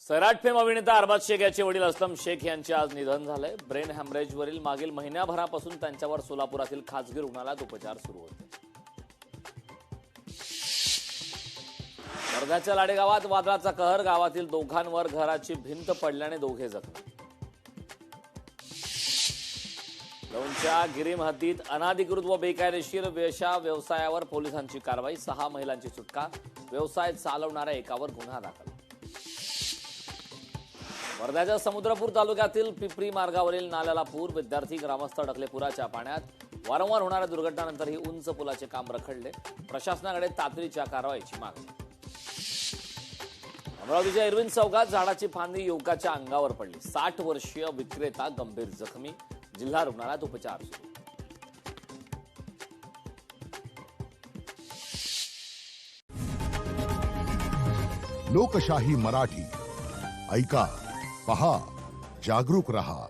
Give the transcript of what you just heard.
Sairat fame अभिनेता अरबाज शेख याचे वडील असलम शेख यांचे आज निधन झाले। ब्रेन हॅमरेजवरील मागील महिन्याभरापासून त्यांच्यावर सोलापुरातील खासगी रुग्णालयात उपचार सुरू होते। वर्ध्याच्या लाडेगावात वादळाचा कहर, गावातील दोघांवर घराची भिंत पडल्याने दोघे जखमी। दौंडच्या गिरीम हद्दीत अनाधिकृत व बेकायदेशीर वेश्या व्यवसायावर पोलिसांची कारवाई, 6 महिलांची सुटका, व्यवसाय चालवणाऱ्या एकावर गुन्हा दाखल। वर्ध्याच्या समुद्रपूर तालुक्यातील पिपरी मार्गावरील नाल्याला पूर, विद्यार्थी ग्रामस्थ अडकले पुराच्या पाण्यात। वारंवार होणाऱ्या दुर्घटनांनंतरही उंच पुलाचे काम रखडले, प्रशासनाकडे तातडीच्या कारवाईची मागणी। अमरावतीच्या इरविन चौकात झाडाची फांदी युवकाच्या अंगावर पडली, 60 वर्षीय विक्रेता गंभीर जखमी, जिल्हा रुग्णालयात उपचार सुरू। लोकशाही मराठी ऐका, पहा, जागरूक रहा।